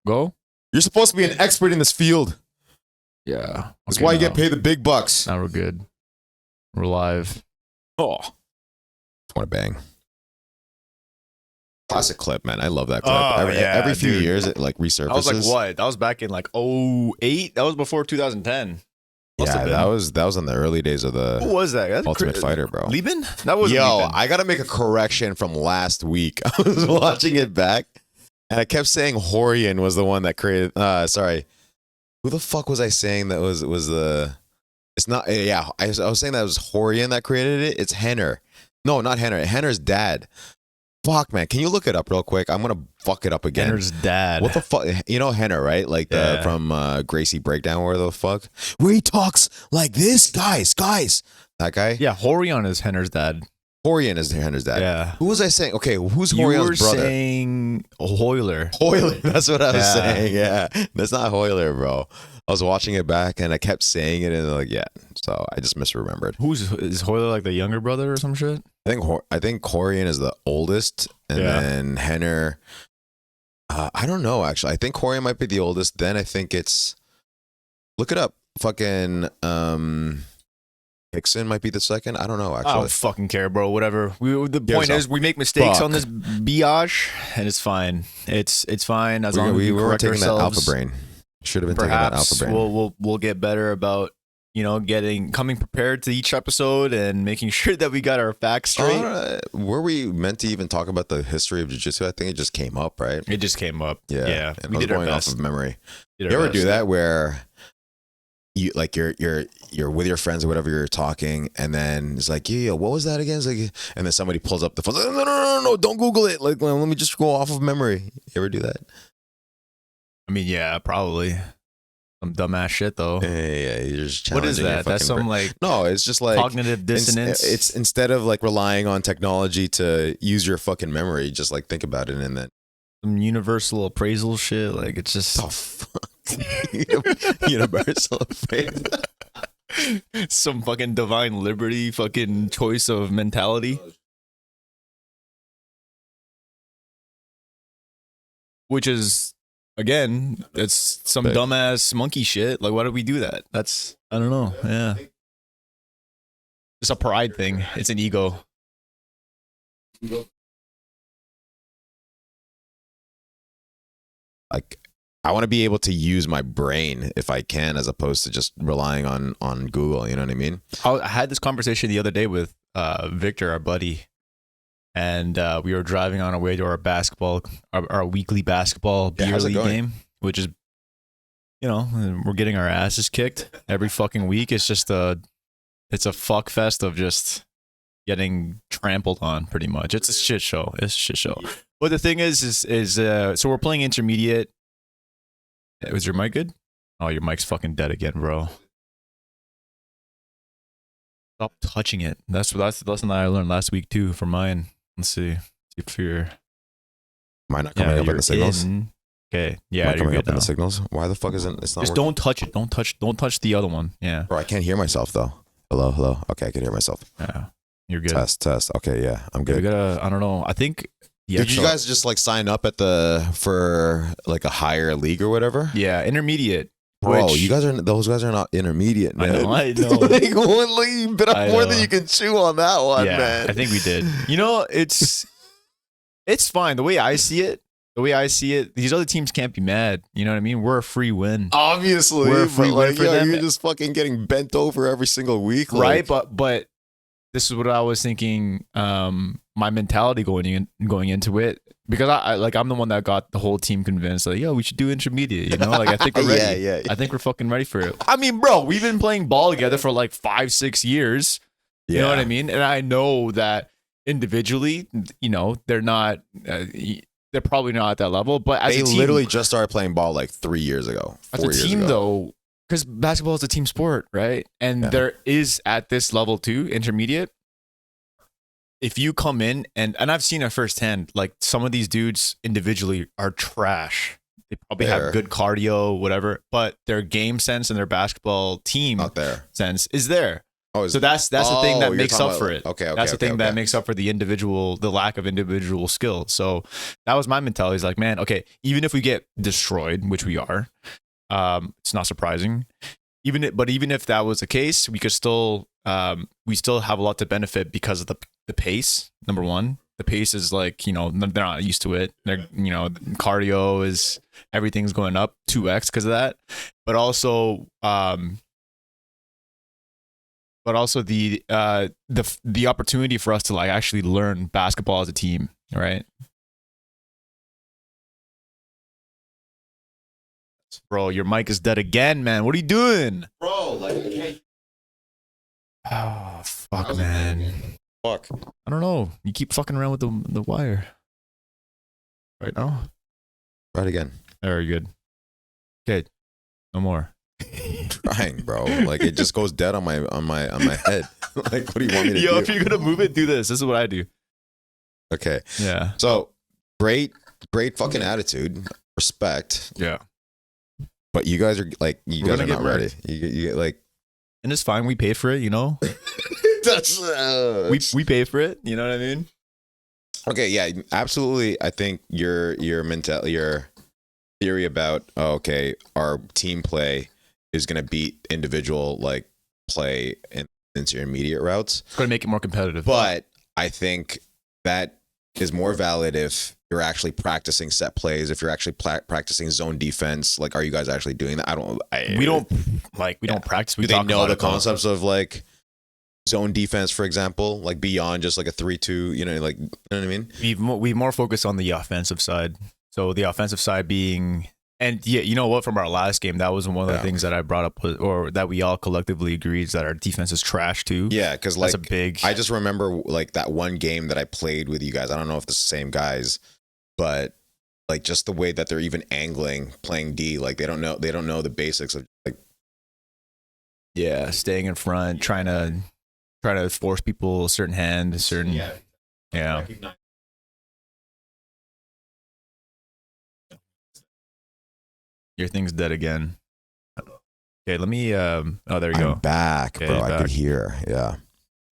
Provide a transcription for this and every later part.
Go. You're supposed to be an expert in this field. Yeah. That's why you get paid the big bucks. Now we're good. We're live. Oh. Just want to bang. Classic clip, man. I love that clip. Every few years, it like resurfaces. I was like, what? That was back in like 2008. That was before 2010. That was in the early days of the Who was that? That's Ultimate Fighter, bro. Lieben? That was I gotta make a correction from last week. I was watching it back, and I kept saying Horian was the one that created. Sorry, who the fuck was I saying that was the? It's not. Yeah, I was saying that it was Horian that created it. It's Henner. No, not Henner. Henner's dad. Fuck, man. Can you look it up real quick? I'm gonna fuck it up again. Henner's dad. What the fuck? You know Henner, right? Like from Gracie Breakdown, where the fuck? Where he talks like this? Guys. That guy? Yeah, Horion is Henner's dad. Horian is Henner's dad. Yeah. Who was I saying? Okay, who's You Horian's were brother? saying Hoyler. Hoyler. That's what I was saying. Yeah. That's not Hoyler, bro. I was watching it back and I kept saying it and like, yeah. So I just misremembered. Is Hoyler like the younger brother or some shit? I think Horian is the oldest, and then Henner. I don't know actually. I think Horian might be the oldest. Then I think it's. Look it up. Fucking Hickson might be the second. I don't know actually. I don't fucking care, bro. Whatever. The point is, we make mistakes on this biage, and it's fine. It's fine as long as we were correct taking ourselves. that alpha brain. Should have been taking that alpha brain. We'll get better about coming prepared to each episode and making sure that we got our facts straight. Were we meant to even talk about the history of jiu-jitsu? I think it just came up, right? It just came up. Yeah. We did going off of memory. You ever do that where you like you're with your friends or whatever, you're talking, and then it's like, yeah, what was that again? It's like, and then somebody pulls up the phone. Like, no, don't Google it. Like, let me just go off of memory. You ever do that? I mean, yeah, probably. Some dumbass shit though. Yeah, you're just what is that? That's some no, it's just like cognitive dissonance. It's instead of like relying on technology to use your fucking memory, just like think about it and then some universal appraisal shit. Like it's just fuck. Universal appraisal. Some fucking divine liberty, fucking choice of mentality. Which is, again, it's some dumbass monkey shit. Like, why do we do that? That's, I don't know. Yeah. It's a pride thing. It's an ego. Like, I want to be able to use my brain if I can, as opposed to just relying on Google. You know what I mean? I had this conversation the other day with Victor, our buddy. And we were driving on our way to our weekly basketball beer league game, which is, we're getting our asses kicked every fucking week. It's just it's a fuck fest of just getting trampled on, pretty much. It's a shit show. But the thing is so we're playing intermediate. Was your mic good? Oh, your mic's fucking dead again, bro. Stop touching it. That's the lesson that I learned last week too for mine. Let's see if you're. Am I not coming up in the signals? Okay. Yeah, you're coming up in the signals. Why the fuck isn't it's not? Just don't touch it. Don't touch the other one. Yeah. Bro, I can't hear myself though. Hello. Okay, I can hear myself. Yeah. You're good. Test. Okay, yeah, I'm good. We gotta. I don't know. I think. Did you guys just like sign up for like a higher league or whatever? Yeah, intermediate. Bro, those guys are not intermediate, man. I know. Like one league, you bit off more than you can chew on that one, man. I think we did. It's fine. The way I see it, these other teams can't be mad. You know what I mean? We're a free win. Obviously, we're a free win for them. You're just fucking getting bent over every single week, right? But this is what I was thinking. My mentality going into it, because I'm the one that got the whole team convinced. Like, yo, we should do intermediate. Like, I think we're ready. yeah. I think we're fucking ready for it. I mean, bro, we've been playing ball together for like 5-6 years. You know what I mean? And I know that individually, they're not. They're probably not at that level. But as they a team, literally just started playing ball like 3 years ago. As a team, though, because basketball is a team sport, right? And there is at this level too, intermediate. If you come in and I've seen it firsthand, like some of these dudes individually are trash. They probably have good cardio, whatever, but their game sense and their basketball team out there sense is there. So that's the thing that makes up for it. Okay. That's the thing that makes up for the lack of individual skill. So that was my mentality. Is like, man, okay, even if we get destroyed, which we are, it's not surprising. Even if that was the case, we still have a lot to benefit because of the pace. Number one, the pace is like, they're not used to it. They're, cardio is, everything's going up 2x because of that. But also the opportunity for us to like actually learn basketball as a team, right? Bro, your mic is dead again, man. What are you doing? Bro, like, oh, fuck, man. Fuck. I don't know. You keep fucking around with the wire. Right now? Try it again. Very good. Okay. No more. Trying, bro. Like, it just goes dead on my head. Like, what do you want me to do? Yo, if you're gonna move it, do this. This is what I do. Okay. Yeah. So great fucking attitude. Respect. Yeah. But you guys are like, you guys are not ready. You get like, and it's fine. We pay for it, That's we pay for it. You know what I mean? Okay. Yeah. Absolutely. I think your theory about our team play is gonna beat individual like play into intermediate routes. It's gonna make it more competitive. But I think that is more valid if you're actually practicing set plays, if you're actually practicing zone defense. Like, are you guys actually doing that? We don't practice. Do they know the concepts of like zone defense, for example, like beyond just like a 3-2, like, you know what I mean? We've more focused on the offensive side. So the offensive side being, and yeah, you know what, from our last game, that was one of the things that I brought up, or that we all collectively agreed, is that our defense is trash too. Yeah, because like, I just remember like that one game that I played with you guys. I don't know if it's the same guys, but like just the way that they're even angling, playing D, like they don't know the basics of like, yeah, staying in front, trying to force people a certain hand, a certain yeah. Your thing's dead again. Okay, let me oh, there you go. I'm back, bro. I could hear. Yeah.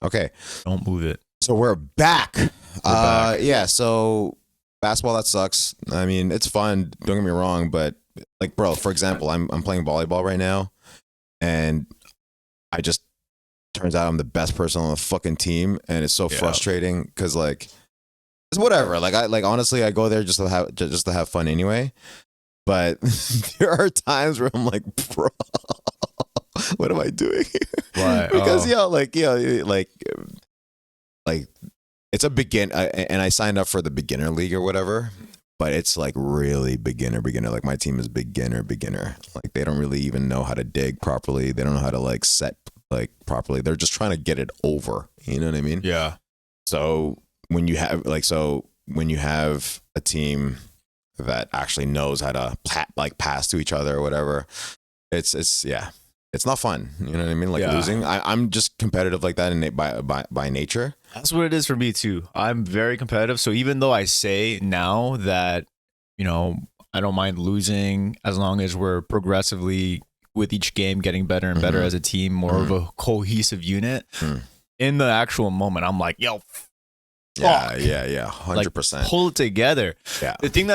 Okay. Don't move it. So we're back. Yeah, so basketball, that sucks. I mean, it's fun, don't get me wrong, but like, bro, for example, I'm playing volleyball right now, and turns out I'm the best person on the fucking team, and it's so frustrating because like, it's whatever. Like, honestly, I go there just to have fun anyway. But there are times where I'm like, bro, what am I doing here? Why? Because like it's a and I signed up for the beginner league or whatever, but it's like really beginner. Like, my team is beginner. Like, they don't really even know how to dig properly. They don't know how to like set like properly. They're just trying to get it over. You know what I mean? Yeah. So when you have a team that actually knows how to pass to each other or whatever, it's not fun. You know what I mean? Like, losing. I'm just competitive like that by nature. That's what it is for me too. I'm very competitive. So even though I say now that, I don't mind losing as long as we're progressively with each game getting better and better as a team, more of a cohesive unit. In the actual moment, I'm like, yo, yeah, 100%. Like, pull it together. Yeah. The thing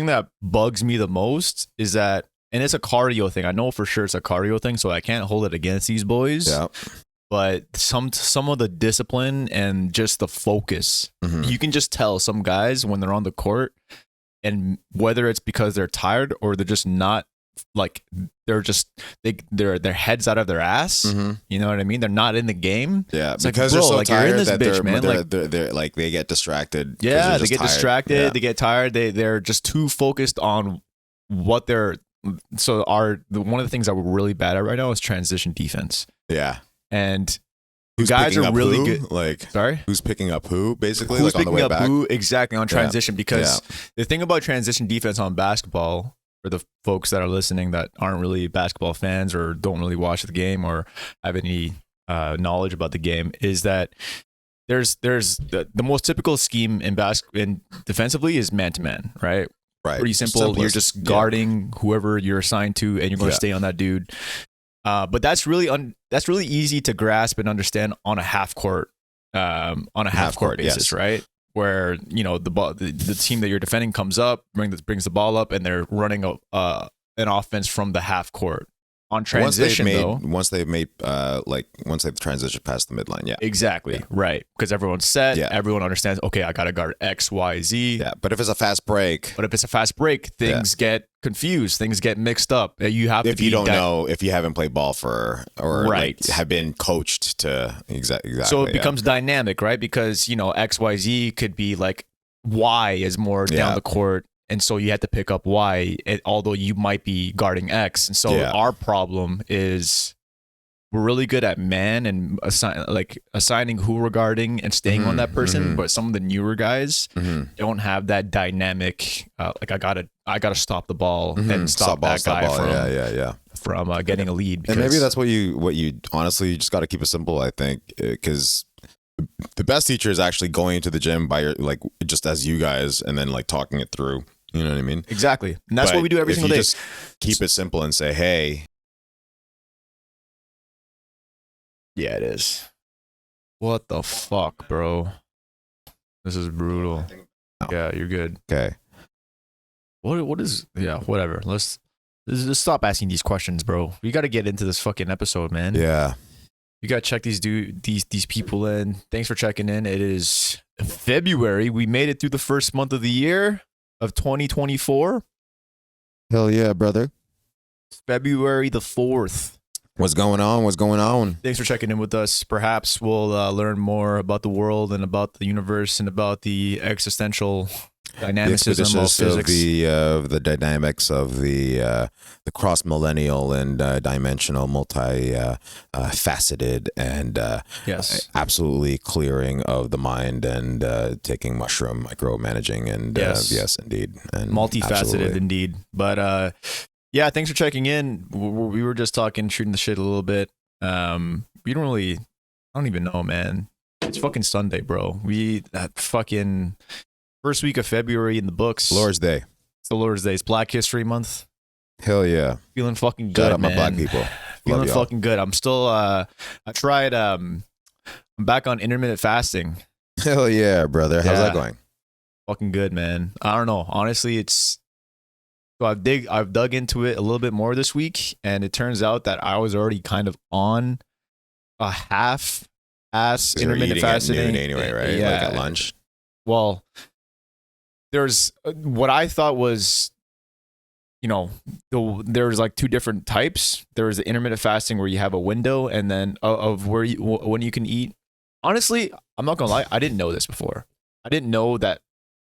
that bugs me the most is that, and it's a cardio thing. I know for sure it's a cardio thing, so I can't hold it against these boys. Yeah. But some of the discipline and just the focus, you can just tell some guys when they're on the court, and whether it's because they're tired or they're just not, like, they're their heads out of their ass. You know what I mean? They're not in the game. Yeah, it's because like, bro, they're so like, tired you're in this that bitch, man. they're like, they get distracted. Yeah, they get distracted. Yeah. They get tired. They're just too focused on what they're. So one of the things that we're really bad at right now is transition defense. Yeah, and who's guys are really who? good. Like, sorry, who's picking up who? Basically, who's like, on the picking way up back? who exactly on transition? Because the thing about transition defense on basketball, for the folks that are listening that aren't really basketball fans or don't really watch the game or have any knowledge about the game, is that there's the most typical scheme in defensively is man to man, right? Right. Pretty simple. Simplest. You're just guarding whoever you're assigned to, and you're going to stay on that dude. But that's really easy to grasp and understand on a half court basis, yes. right? Where the team that you're defending comes up, brings the ball up, and they're running an offense from the half court. On transition, once they've transitioned past the midline, yeah, exactly, right, because everyone's set, everyone understands. Okay, I gotta guard X, Y, Z. Yeah, but if it's a fast break, things get confused, things get mixed up. You have if you don't know, if you haven't played ball have been coached to exactly. So it becomes dynamic, right? Because X, Y, Z could be like Y is more down the court. And so you have to pick up Y, although you might be guarding X. And so our problem is we're really good at man and assigning who we're guarding and staying on that person. But some of the newer guys don't have that dynamic. I gotta stop the ball and stop that guy from getting a lead. And maybe that's what you honestly you just got to keep it simple. I think because the best teacher is actually going to the gym by just as you guys and then talking it through. You know what I mean? Exactly. And that's what we do every single day. Just keep it simple and say, hey. Yeah, it is. What the fuck, bro? This is brutal. Yeah, you're good. Okay. What is, whatever. Let's stop asking these questions, bro. We got to get into this fucking episode, man. Yeah. You got to check these people in. Thanks for checking in. It is February. We made it through the first month of the year. Of 2024. Hell yeah, brother. February the 4th. What's going on? Thanks for checking in with us. Perhaps we'll learn more about the world and about the universe and about the existential dynamicism of physics. The dynamics of the cross-millennial and dimensional, multi-faceted and absolutely clearing of the mind and taking mushroom micromanaging and yes, indeed. And multifaceted absolutely. Indeed. But thanks for checking in. We were just shooting the shit a little bit. I don't even know, man. It's fucking Sunday, bro. Fucking first week of February in the books. Lord's Day. It's the Lord's Day. It's Black History Month. Hell yeah. Feeling fucking good, Shout out man. my black people. Feeling fucking good. I'm still, I tried, I'm back on intermittent fasting. Hell yeah, brother. How's that going? Fucking good, man. I don't know. Honestly, I've dug into it a little bit more this week, and it turns out that I was already kind of on a half-ass intermittent fasting. At noon anyway, right? Yeah. At lunch. Well, there's what I thought was, there's two different types. There's the intermittent fasting where you have a window and then of when you can eat. Honestly, I'm not gonna lie, I didn't know this before. I didn't know that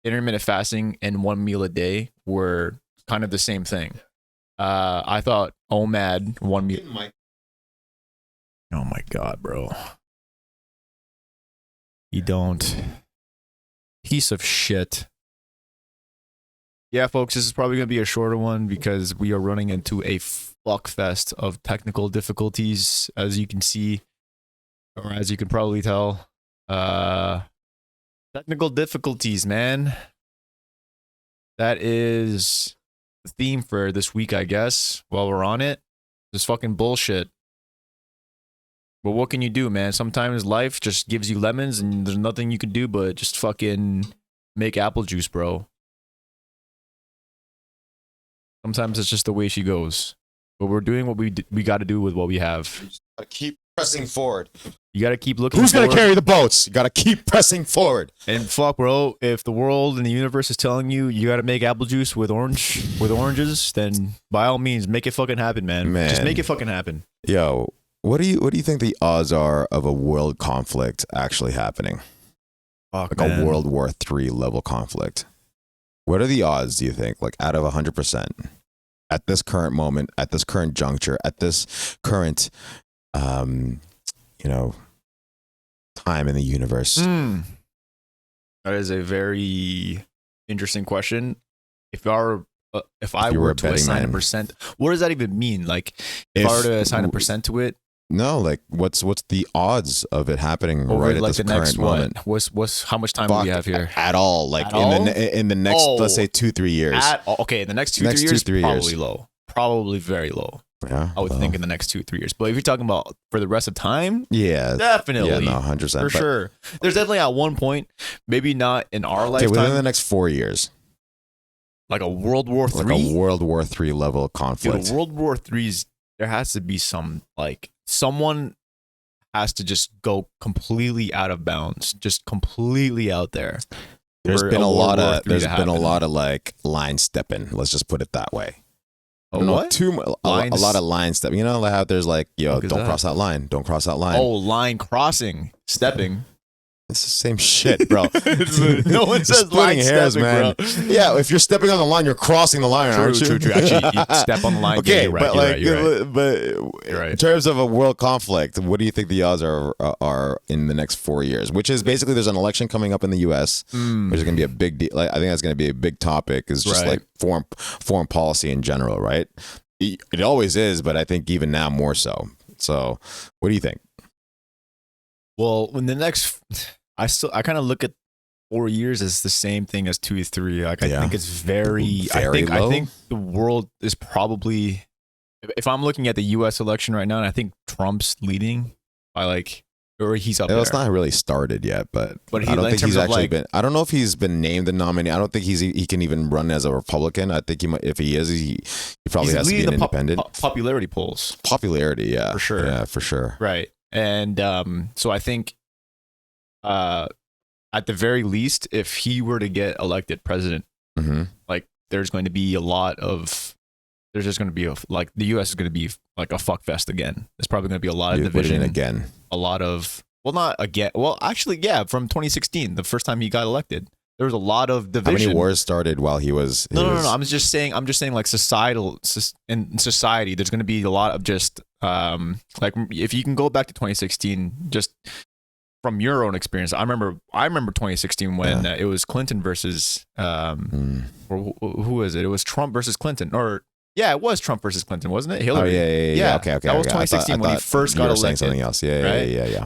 intermittent fasting and one meal a day were kind of the same thing. I thought OMAD one meal. Oh my God, bro. You don't. Piece of shit. Yeah, folks, this is probably going to be a shorter one because we are running into a fuckfest of technical difficulties, as you can see, or as you can probably tell. Technical difficulties, man. That is the theme for this week, I guess. While we're on it, this fucking bullshit. But what can you do, man? Sometimes life just gives you lemons and there's nothing you can do but just fucking make apple juice, bro. Sometimes it's just the way she goes. But we're doing what we got to do with what we have. You just gotta keep pressing forward. You got to keep looking Who's forward. going to carry the boats? You got to keep pressing forward. And fuck, bro, if the world and the universe is telling you you got to make apple juice with oranges, then by all means, make it fucking happen, man. Just make it fucking happen. Yo, what do you think the odds are of a world conflict actually happening? Fuck, like a World War III level conflict. What are the odds, do you think, out of 100%? At this current moment, at this current juncture, at this current, time in the universe? That is a very interesting question. If I were to assign a percent, what does that even mean? If I were to assign a percent to it? No, what's the odds of it happening over right at this current moment? What's how much time do we have here? At all? In the next, let's say 2-3 years. Okay, in the next 2-3 years, probably low. Probably very low. Yeah, I would think in the next 2-3 years. But if you're talking about for the rest of time, yeah, definitely, yeah, no, 100%, for sure. There's definitely at one point, maybe not in our lifetime, within the next 4 years, like a World War III, like a World War III level conflict. Dude, World War III's there has to be some like someone has to just go completely out of bounds, just completely out there. There's been a lot of like line stepping. Let's just put it that way. A lot of line stepping. You know how there's like, yo, don't cross that line. Don't cross that line. Oh, line crossing, stepping. It's the same shit, bro. No one says line hairs, stepping, man. bro. Yeah, if you're stepping on the line, you're crossing the line, aren't you? True. Actually, you step on the line. Okay, yeah, you're right. But you're right. In terms of a world conflict, what do you think the odds are in the next 4 years? Which is basically there's an election coming up in the U.S., which is going to be a big deal. Like, I think that's going to be a big topic. Is just like foreign policy in general, right? It always is, but I think even now more so. So, what do you think? Well, when the next, I kind of look at 4 years as the same thing as 2-3. Like I think it's very low. I think the world is probably, if I'm looking at the U.S. election right now, and I think Trump's leading by like, or he's up there. It's not really started yet, but I don't think he's actually been. I don't know if he's been named the nominee. I don't think he can even run as a Republican. I think he might. If he is, he probably has to be an independent. Popularity polls. Popularity, yeah, for sure. Yeah, for sure. Right, and so I think, at the very least, if he were to get elected president, like there's going to be a lot of. There's just going to be like the U.S. is going to be like a fuck fest again. There's probably going to be a lot of division again. A lot of not again. Well, actually, yeah. From 2016, the first time he got elected, there was a lot of division. How many wars started while he was? No. I'm just saying like in society, there's going to be a lot of just like if you can go back to 2016, just from your own experience. I remember 2016 when it was Clinton versus or who was it? It was Trump versus Clinton or. Yeah, it was Trump versus Clinton, wasn't it? Hillary. Oh, yeah. Okay. That was 2016 when he first got elected. Saying something else. Yeah.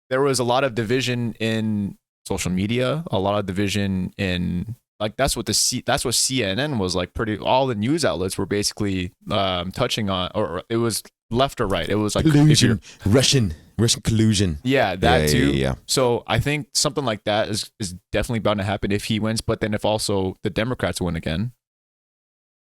There was a lot of division in social media, a lot of division in like that's what CNN was like. All the news outlets were basically touching on, or it was left or right. It was like collusion, Russian collusion. Yeah, that too. Yeah. So I think something like that is definitely bound to happen if he wins. But then if also the Democrats win again.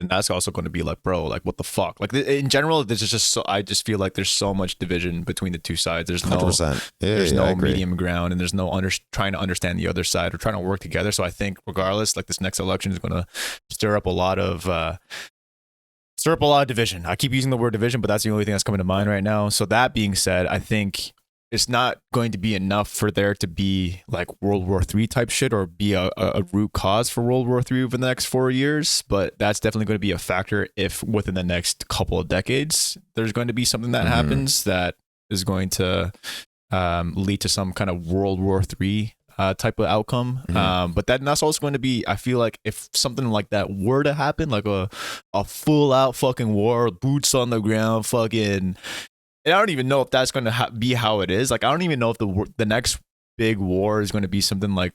And that's also going to be like, bro, like what the fuck? Like in general, there's just so I just feel like there's so much division between the two sides. There's no, 100%. There's no medium ground, and there's no trying to understand the other side or trying to work together. So I think regardless, like this next election is going to stir up a lot of division. I keep using the word division, but that's the only thing that's coming to mind right now. So that being said, I think it's not going to be enough for there to be like World War III type shit or be a root cause for World War III over the next 4 years. But that's definitely going to be a factor if within the next couple of decades, there's going to be something that happens that is going to lead to some kind of World War III type of outcome. But that's also going to be, I feel like if something like that were to happen, like a full out fucking war, boots on the ground, fucking... And I don't even know if that's going to be how it is. Like, I don't even know if the next big war is going to be something like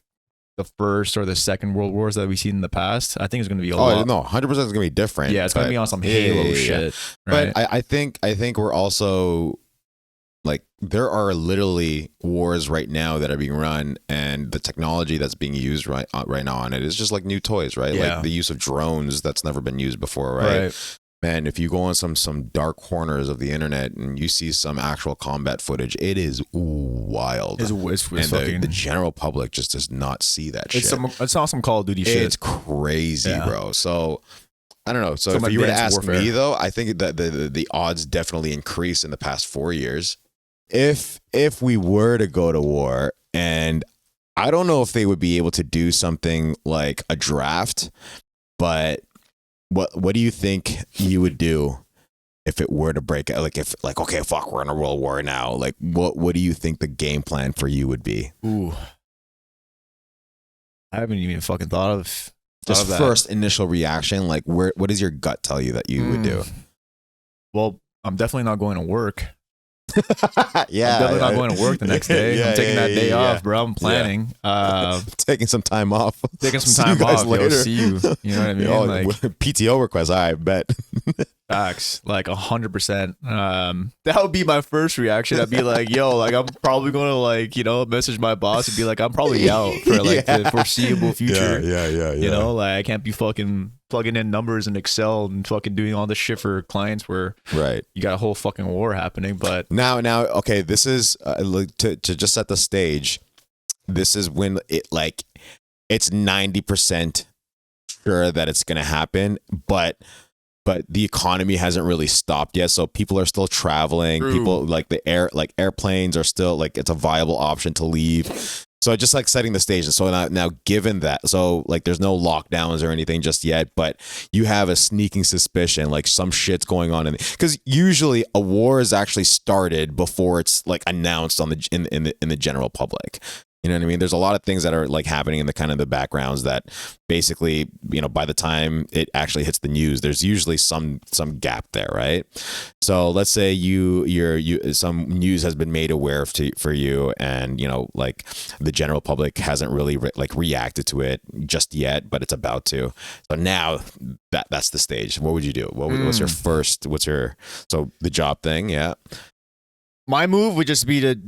the first or the second world wars that we've seen in the past. I think it's going to be a lot. No, 100% is going to be different. Yeah, it's going to be on some Halo shit. Right? But I think we're also like, there are literally wars right now that are being run, and the technology that's being used right now on it is just like new toys, right? Yeah. Like the use of drones that's never been used before, right? Man, if you go on some dark corners of the internet and you see some actual combat footage, it is wild. It's and the general public just does not see that shit. It's not some Call of Duty shit. It's crazy, bro. So I don't know. So if you were to ask me though, I think that the odds definitely increased in the past 4 years. If we were to go to war, and I don't know if they would be able to do something like a draft, but what do you think you would do if it were to break out? Like, okay, fuck, we're in a world war now. Like, what do you think the game plan for you would be? Ooh, I haven't even fucking thought of just first initial reaction. Like, what does your gut tell you that you would do? Well, I'm definitely not going to work. I'm definitely not going to work the next day. I'm taking that day off, bro. I'm planning. Taking some time off. Taking some time off. Later. See you. You know what I mean? PTO request. I bet. Facts, like 100%. That would be my first reaction. I'd be like, "Yo, like I'm probably gonna like message my boss and be like, I'm probably out for like the foreseeable future. Yeah. You know, like I can't be fucking plugging in numbers in Excel and fucking doing all this shit for clients where you got a whole fucking war happening." But now, okay, this is to just set the stage. This is when it's 90% sure that it's gonna happen, but the economy hasn't really stopped yet, so people are still traveling. True. People like airplanes are still like it's a viable option to leave. So just like setting the stage. So now given that, so like there's no lockdowns or anything just yet, but you have a sneaking suspicion like some shit's going on, because usually a war is actually started before it's like announced on in the general public. You know what I mean? There's a lot of things that are like happening in the kind of the backgrounds that basically, by the time it actually hits the news, there's usually some gap there, right? So let's say some news has been made aware for you, and like the general public hasn't really reacted to it just yet, but it's about to. So now that's the stage. What would you do? What's your first? So the job thing? Yeah. My move would just be to.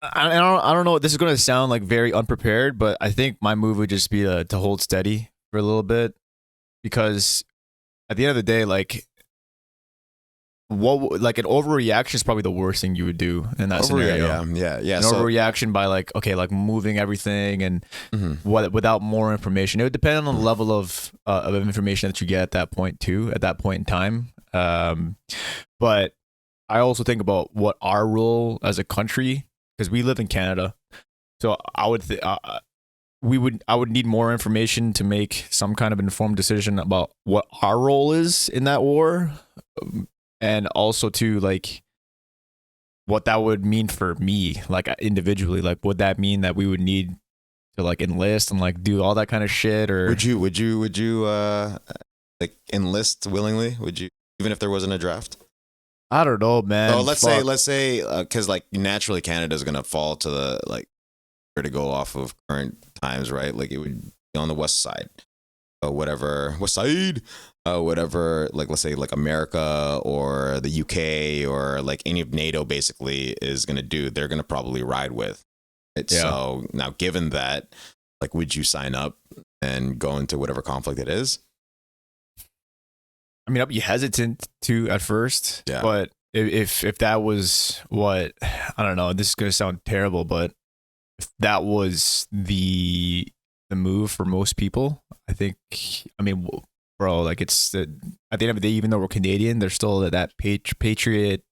I don't know. This is going to sound like very unprepared, but I think my move would just be to hold steady for a little bit, because at the end of the day, like an overreaction is probably the worst thing you would do in that scenario. Yeah. An overreaction by like moving everything and without more information. It would depend on the level of information that you get at that point in time. But I also think about what our role as a country. Because we live in Canada, so I would need more information to make some kind of informed decision about what our role is in that war, and also to like what that would mean for me, like individually. Like, would that mean that we would need to like enlist and like do all that kind of shit, or would you like enlist willingly? Would you, even if there wasn't a draft? I don't know, man. So let's say, because like naturally Canada's gonna fall to the like where to go off of current times, right? Like it would be on the west side, west side, whatever. Like let's say like America or the UK or like any of NATO basically is gonna do. They're gonna probably ride with it. Yeah. So now, given that, like, would you sign up and go into whatever conflict it is? I mean, I'd be hesitant to at first, but if that was what, I don't know, this is going to sound terrible, but if that was the move for most people, I think, I mean, bro, like it's at the end of the day, even though we're Canadian, there's still that patriotism,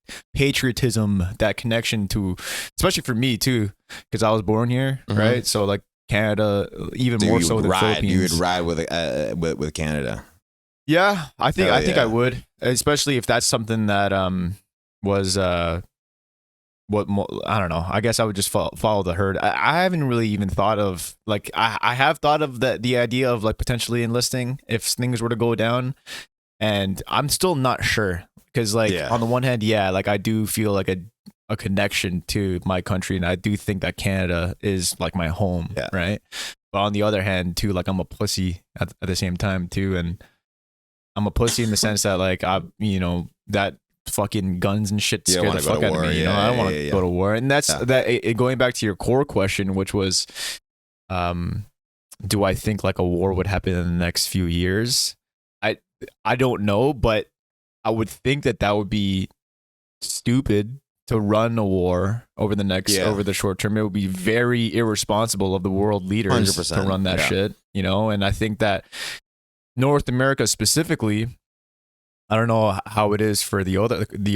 that connection to, especially for me too, because I was born here, right? So like Canada, even more so than Philippines. You would ride with Canada. Yeah, I think I would, especially if that's something that was I don't know. I guess I would just follow the herd. I haven't really even thought of like I have thought of the idea of like potentially enlisting if things were to go down, and I'm still not sure because like on the one hand, like I do feel like a connection to my country, and I do think that Canada is like my home, right? But on the other hand, too, like I'm a pussy at the same time too, and I'm a pussy in the sense that like that fucking guns and shit scare the fuck out of me. I don't want to go to war, and that's that. Going back to your core question, which was, do I think like a war would happen in the next few years? I don't know, but I would think that would be stupid to run a war over the short term. It would be very irresponsible of the world leaders 100%, to run that shit. And I think that North America specifically, I don't know how it is for the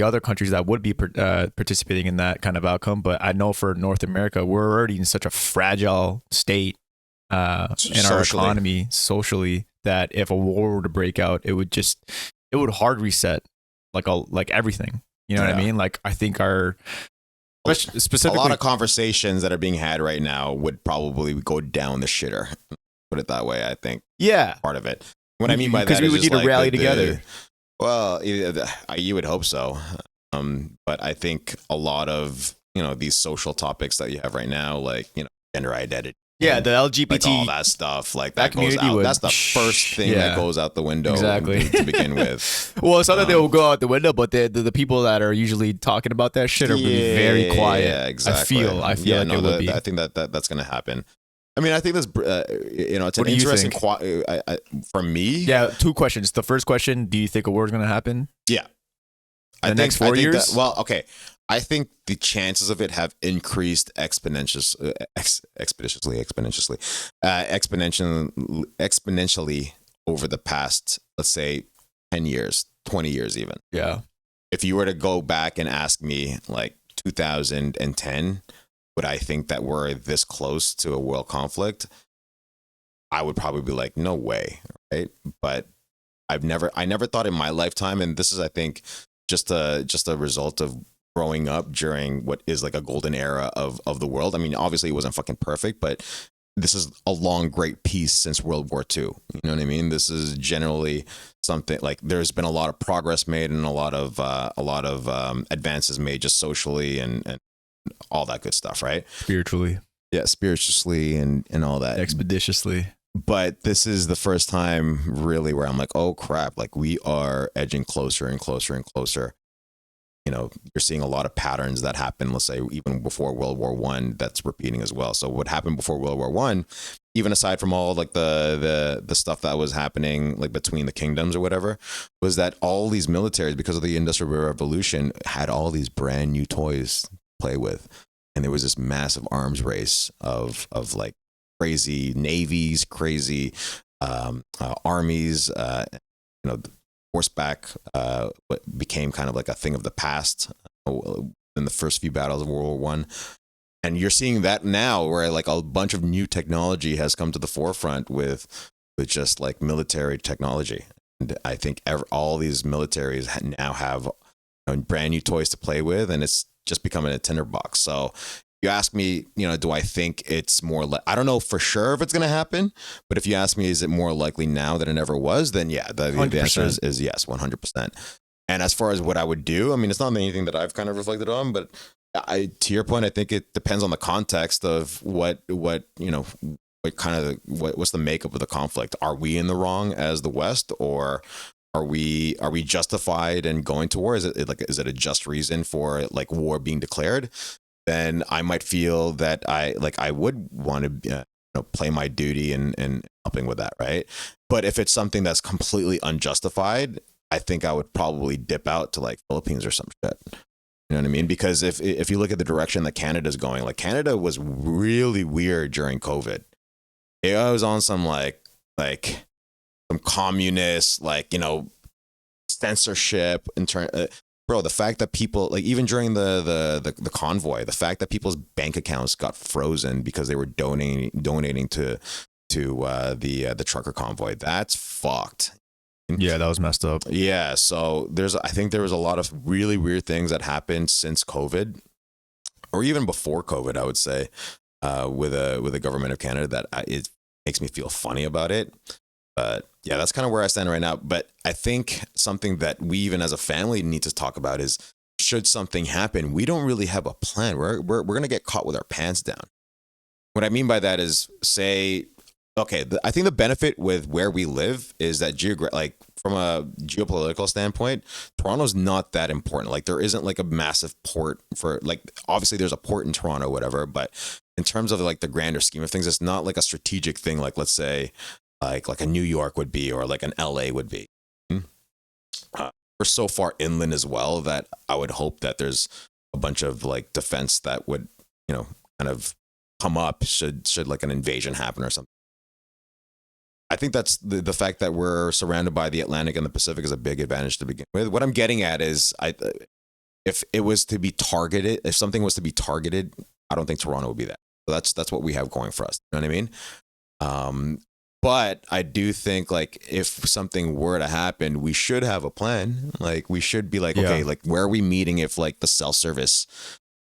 other countries that would be participating in that kind of outcome, but I know for North America, we're already in such a fragile state in our economy, socially, that if a war were to break out, it would hard reset like everything. You know what I mean? Like I think specifically a lot of conversations that are being had right now would probably go down the shitter. Put it that way, I think. Yeah, part of it. What I mean by that is because we would need to rally together. Well, you would hope so, but I think a lot of these social topics that you have right now, like gender identity Yeah, the like LGBT, all that stuff, like that that goes community out. would- That's the first thing yeah. that goes out the window Exactly. to begin with. Well, it's not that they will go out the window, but the people that are usually talking about that shit are really very quiet. Yeah, exactly. I feel like it would be. I think that's going to happen. I mean, I think that's it's What an do you interesting think? for me. Yeah, two questions. The first question: do you think a war is going to happen? Yeah. The next 4 years? Okay. I think the chances of it have increased exponentially over the past, let's say, 10 years, 20 years even. Yeah. If you were to go back and ask me, like 2010, would I think that we're this close to a world conflict? I would probably be like, no way, right? But I never thought in my lifetime, and this is, I think, just a result of growing up during what is like a golden era of the world. I mean, obviously it wasn't fucking perfect, but this is a long, great peace since World War II. You know what I mean? This is generally something like there's been a lot of progress made and a lot of advances made just socially and all that good stuff, right? Spiritually. Yeah, spiritually and all that. Expeditiously. But this is the first time really where I'm like, oh crap, like we are edging closer and closer and closer. You know, you're seeing a lot of patterns that happen, let's say, even before World War One, that's repeating as well. So what happened before World War One, even aside from all like the stuff that was happening like between the kingdoms or whatever, was that all these militaries, because of the Industrial Revolution, had all these brand new toys to play with. And there was this massive arms race of like crazy navies, crazy armies, horseback what became kind of like a thing of the past in the first few battles of World War One. And you're seeing that now where like a bunch of new technology has come to the forefront with just like military technology. And I think all these militaries now have brand new toys to play with, and it's just becoming a tinderbox. So you ask me, do I think it's more I don't know for sure if it's going to happen, but if you ask me, is it more likely now than it ever was? Then yeah, the answer is yes, 100%. And as far as what I would do, I mean, it's not anything that I've kind of reflected on, but to your point, I think it depends on the context of what's the makeup of the conflict. Are we in the wrong as the West, or are we justified in going to war? Is it a just reason for like war being declared? Then I might feel that I would want to play my duty and helping with that, right? But if it's something that's completely unjustified, I think I would probably dip out to like Philippines or some shit. You know what I mean? Because if you look at the direction that Canada's going, like Canada was really weird during COVID. It was on some like some communist censorship in turn. Bro, the fact that people, like even during the convoy, the fact that people's bank accounts got frozen because they were donating to the trucker convoy, that's fucked. Yeah, that was messed up. Yeah, so I think there was a lot of really weird things that happened since COVID, or even before COVID, I would say, with the government of Canada that it makes me feel funny about it. But yeah, that's kind of where I stand right now. But I think something that we even as a family need to talk about is, should something happen, we don't really have a plan. We're going to get caught with our pants down. What I mean by that is, say, okay, I think the benefit with where we live is that from a geopolitical standpoint, Toronto's not that important. Like there isn't like a massive port for obviously there's a port in Toronto, whatever. But in terms of like the grander scheme of things, it's not like a strategic thing. Like let's say, like a New York would be, or like an LA would be. We're so far inland as well that I would hope that there's a bunch of like defense that would, kind of come up should like an invasion happen or something. I think that's the fact that we're surrounded by the Atlantic and the Pacific is a big advantage to begin with. What I'm getting at is, if it was to be targeted, if something was to be targeted, I don't think Toronto would be that. So that's what we have going for us. You know what I mean? But I do think like if something were to happen, we should have a plan. Like we should be like, okay, like where are we meeting if like the cell service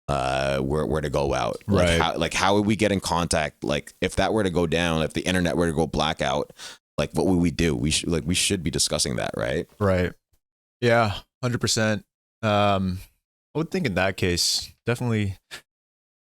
were to go out? Like how would we get in contact? Like if that were to go down, if the internet were to go blackout, like what would we do? We should be discussing that, right? Right. Yeah, 100%. I would think in that case, definitely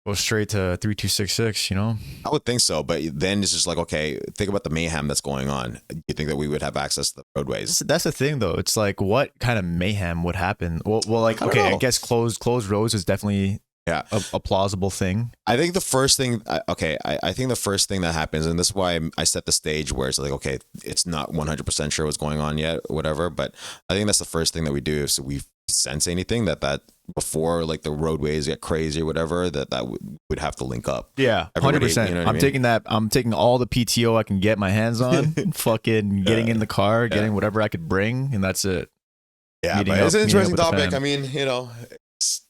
Go straight to 3266, you know? I would think so, but then it's just like, okay, think about the mayhem that's going on. You think that we would have access to the roadways? That's the thing, though. It's like, what kind of mayhem would happen? Well, like, okay, I guess closed roads is definitely a plausible thing. I think the first thing, I think the first thing that happens, and this is why I set the stage where it's like, okay, it's not 100% sure what's going on yet, whatever, but I think that's the first thing that we do. So we sense anything that before like the roadways get crazy or whatever, that would have to link up. Yeah, 100%. You know I'm taking that. I'm taking all the PTO I can get my hands on, fucking getting in the car, getting whatever I could bring, and that's it. Yeah, but it's an interesting topic. I mean, you know, it's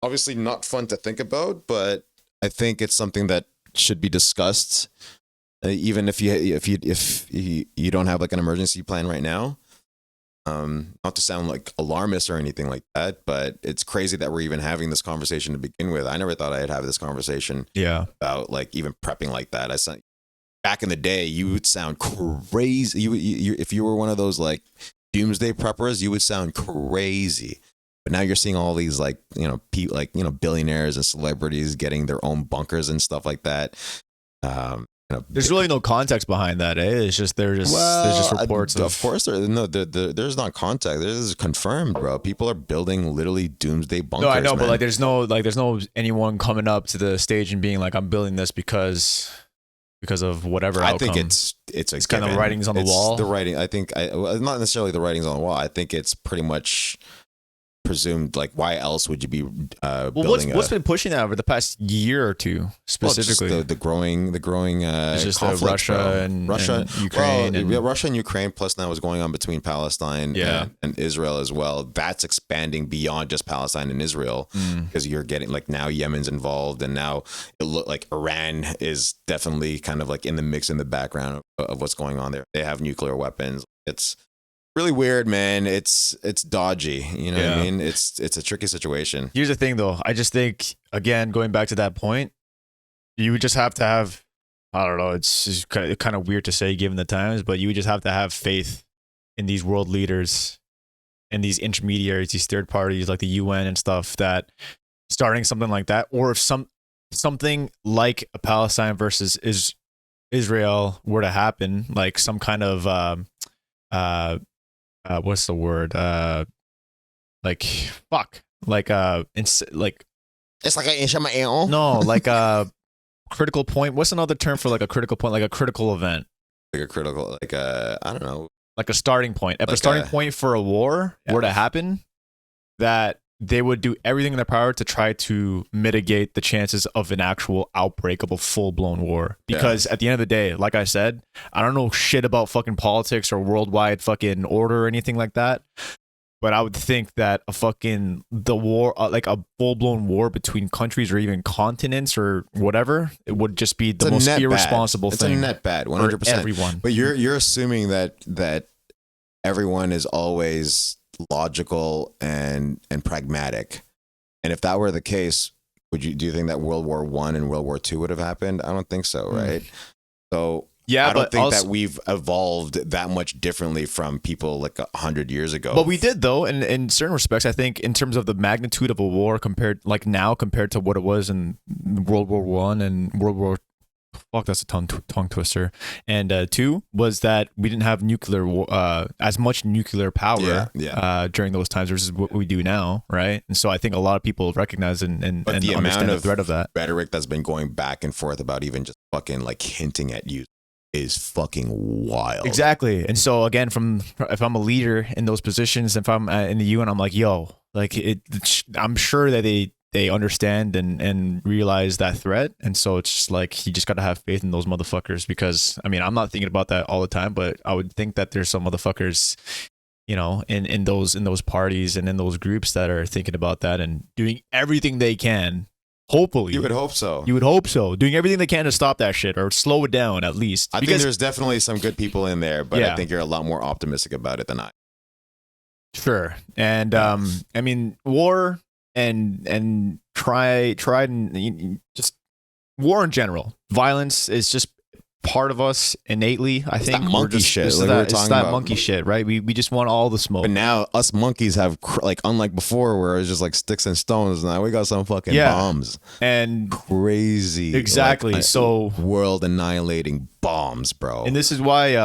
obviously not fun to think about, but I think it's something that should be discussed, even if you don't have like an emergency plan right now. Not to sound like alarmist or anything like that, but it's crazy that we're even having this conversation to begin with. I never thought I'd have this conversation about like even prepping like that. Back in the day, you would sound crazy. You if you were one of those like doomsday preppers, you would sound crazy. But now you're seeing all these like, you know, billionaires and celebrities getting their own bunkers and stuff like that. There's really no context behind that, eh? It's just there's just reports. Of course, there's not context. This is confirmed, bro. People are building literally doomsday bunkers. No, I know, man. but like, there's no anyone coming up to the stage and being like, "I'm building this because of whatever." I outcome. think it's kind of writings on the wall. The writing, I think, not necessarily the writings on the wall. I think it's pretty much presumed. Like, why else would you be building? What's been pushing that over the past year or two specifically? Well, the growing it's just conflict, Russia and Ukraine, Russia and Ukraine, plus now what's going on between Palestine and Israel as well. That's expanding beyond just Palestine and Israel, because you're getting like now Yemen's involved, and now it look like Iran is definitely kind of like in the mix in the background of what's going on there. They have nuclear weapons. It's really weird, man. It's dodgy. You know what I mean? It's a tricky situation. Here's the thing, though. I just think, again, going back to that point, you would just have to have, I don't know, it's just kind of weird to say given the times, but you would just have to have faith in these world leaders and these intermediaries, these third parties like the UN and stuff, that starting something like that, or if something like a Palestine versus Israel were to happen, like some kind of what's the word? Like fuck. Like it's like a no, like a critical point. What's another term for like a critical point? Like a critical event. Like a critical, like a, I don't know. Like a starting point. If a starting point for a war were to happen, that they would do everything in their power to try to mitigate the chances of an actual outbreak of a full-blown war. Because at the end of the day, like I said, I don't know shit about fucking politics or worldwide fucking order or anything like that. But I would think that the war, like a full-blown war between countries or even continents or whatever, it would just be the most irresponsible thing. It's a net bad, 100%. For everyone. But you're assuming that everyone is always logical and pragmatic, and if that were the case, do you think that World War I and World War II would have happened? I don't think so, right? So I don't think that we've evolved that much differently from people like 100 years ago. But we did, though, and in certain respects, I think in terms of the magnitude of a war compared to what it was in World War I and World War. Fuck, that's a tongue twister. And two was that we didn't have as much nuclear power during those times versus what we do now, right? And so I think a lot of people recognize and understand the threat of that. Rhetoric that's been going back and forth about even just fucking like hinting at you is fucking wild. Exactly. And so again, if I'm a leader in those positions, if I'm in the UN, I'm like, yo, like I'm sure that they understand and realize that threat. And so it's just like, you just got to have faith in those motherfuckers, because I mean, I'm not thinking about that all the time, but I would think that there's some motherfuckers, you know, in those parties and in those groups that are thinking about that and doing everything they can. Hopefully. You would hope so. Doing everything they can to stop that shit or slow it down at least. I think there's definitely some good people in there, but I think you're a lot more optimistic about it than I. Sure. And I mean, war and tried and just war in general, violence is just part of us innately. I think that monkey shit. It's like that monkey shit, right? We just want all the smoke. But now us monkeys have like, unlike before where it's just like sticks and stones. Now we got some fucking bombs and crazy. Exactly. Like, so world annihilating bombs, bro. And this is why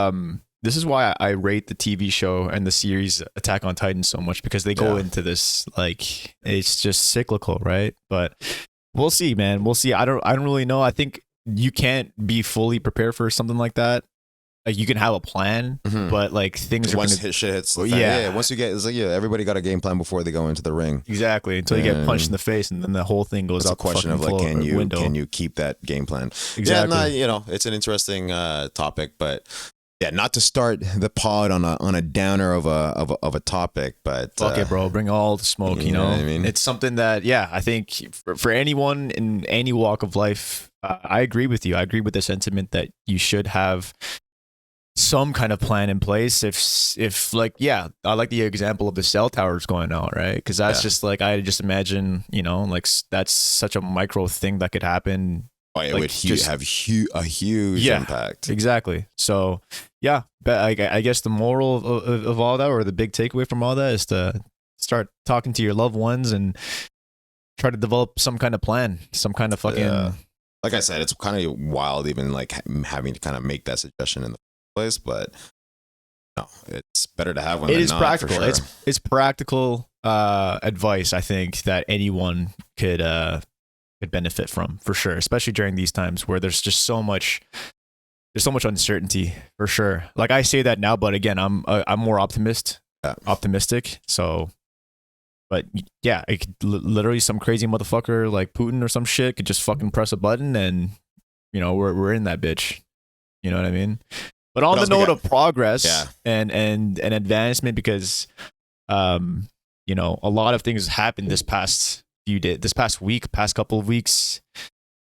I rate the TV show and the series Attack on Titan so much, because they go into this like it's just cyclical, right? But we'll see, man. We'll see. I don't really know. I think you can't be fully prepared for something like that. Like you can have a plan, but like things are once shit hits the fan. Once you get, it's like everybody got a game plan before they go into the ring. Exactly, until you get punched in the face, and then the whole thing goes out. It's a question of like, can you keep that game plan? Exactly. Yeah, it's an interesting topic, but yeah, not to start the pod on a downer of a topic, but fuck it, bro. Bring all the smoke. You know what I mean? It's something that I think for anyone in any walk of life, I agree with you. I agree with the sentiment that you should have some kind of plan in place. If like, I like the example of the cell towers going out, right? Because that's just like, I just imagine, like that's such a micro thing that could happen. Oh, it would have a huge impact. Exactly. So but I guess the moral of all that, or the big takeaway from all that, is to start talking to your loved ones and try to develop some kind of plan, some kind of fucking like I said, it's kind of wild even like having to kind of make that suggestion in the place, but no, it's better to have one. It is practical. For sure. It's practical advice, I think, that anyone could benefit from, for sure, especially during these times where there's just so much uncertainty, for sure. Like I say that now, but again, I'm more optimistic. So, but it could literally some crazy motherfucker like Putin or some shit could just fucking press a button and we're in that bitch. You know what I mean? But on the note of progress and advancement, because a lot of things happened this past couple of weeks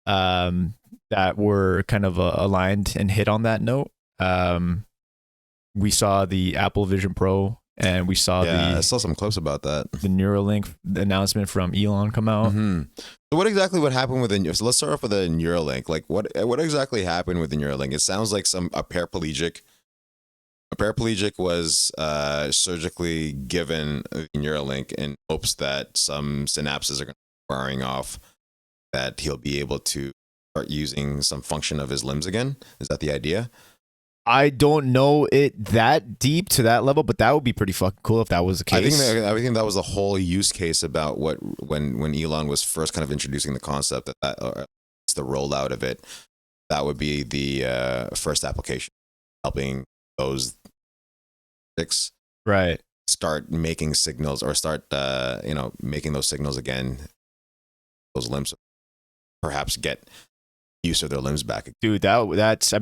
that were kind of aligned and hit on that note. We saw the Apple Vision Pro, and we saw I saw some clips about that. The Neuralink announcement from Elon come out. So what happened with so let's start off with the Neuralink. Like what exactly happened with the Neuralink? It sounds like a paraplegic was surgically given the Neuralink in hopes that some synapses are going to be firing off, that he'll be able to start using some function of his limbs again. Is that the idea? I don't know it that deep to that level, but that would be pretty fucking cool if that was the case. I think that was the whole use case about when Elon was first kind of introducing the concept that or it's the rollout of it. That would be the first application, helping those start making signals, or start making those signals again. Those limbs perhaps get use of their limbs back. Dude, that'd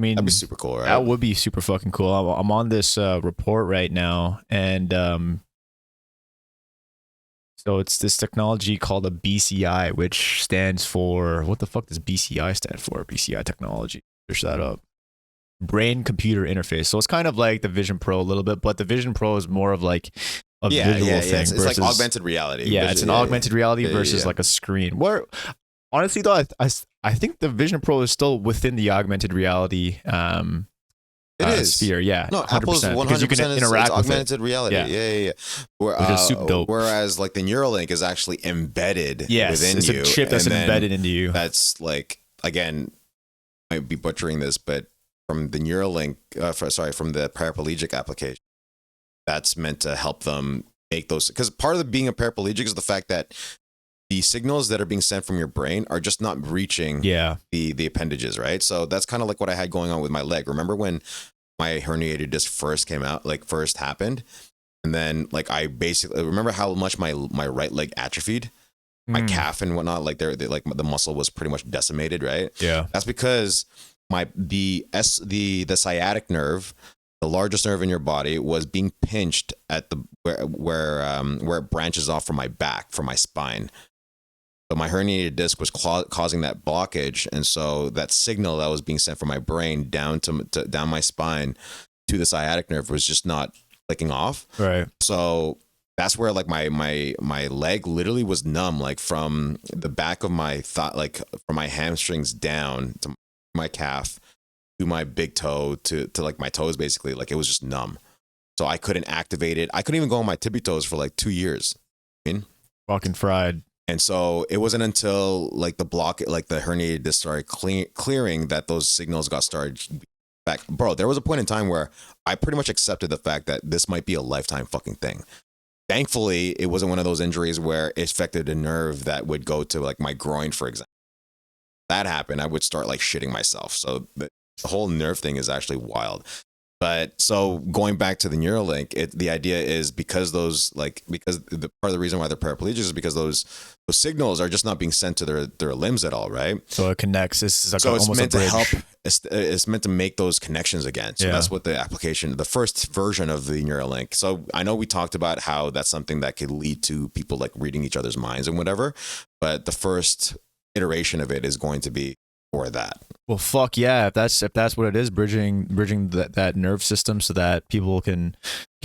be super cool, right? That would be super fucking cool. I'm on this report right now, and so it's this technology called a BCI, which stands for, what the fuck does BCI stand for? BCI technology. Search that up. Brain computer interface. So it's kind of like the Vision Pro a little bit, but the Vision Pro is more of like a visual thing. It's like augmented reality. Yeah, it's an augmented reality versus like a screen. Where honestly though, I think the Vision Pro is still within the augmented reality sphere. Yeah, no, 100%, Apple's 100% because you can interact with augmented reality. Yeah. Which is super dope. Whereas like the Neuralink is actually embedded within you. It's a chip that's embedded into you. That's like, again, I might be butchering this, but from the Neuralink, from the paraplegic application, that's meant to help them make those, because part of being a paraplegic is the fact that the signals that are being sent from your brain are just not reaching the appendages, right? So that's kind of like what I had going on with my leg. Remember when my herniated disc first happened? And then like I basically remember how much my right leg atrophied, my calf and whatnot, like they like the muscle was pretty much decimated, right? Yeah. That's because the sciatic nerve, the largest nerve in your body, was being pinched at the where it branches off from my back, from my spine. So my herniated disc was causing that blockage, and so that signal that was being sent from my brain down down my spine to the sciatic nerve was just not clicking off. Right. So that's where like my leg literally was numb, like from the back of my thigh, like from my hamstrings down to my calf. to my big toe to like my toes, basically. Like it was just numb. So I couldn't activate it. I couldn't even go on my tippy toes for like 2 years. Fucking fried. And so it wasn't until like the herniated disc started clearing that those signals got started back. Bro, there was a point in time where I pretty much accepted the fact that this might be a lifetime fucking thing. Thankfully, it wasn't one of those injuries where it affected a nerve that would go to like my groin, for example. That happened, I would start like shitting myself. So the whole nerve thing is actually wild. But so going back to the Neuralink, the idea is because the part of the reason why they're paraplegic is because those signals are just not being sent to their limbs at all, right? So it connects. It's like so it's almost meant a bridge. to help. It's meant to make those connections again. So that's what the first version of the Neuralink. So I know we talked about how that's something that could lead to people like reading each other's minds and whatever. But the first iteration of it is going to be for that. Well, fuck yeah! If that's what it is, bridging that nerve system so that people can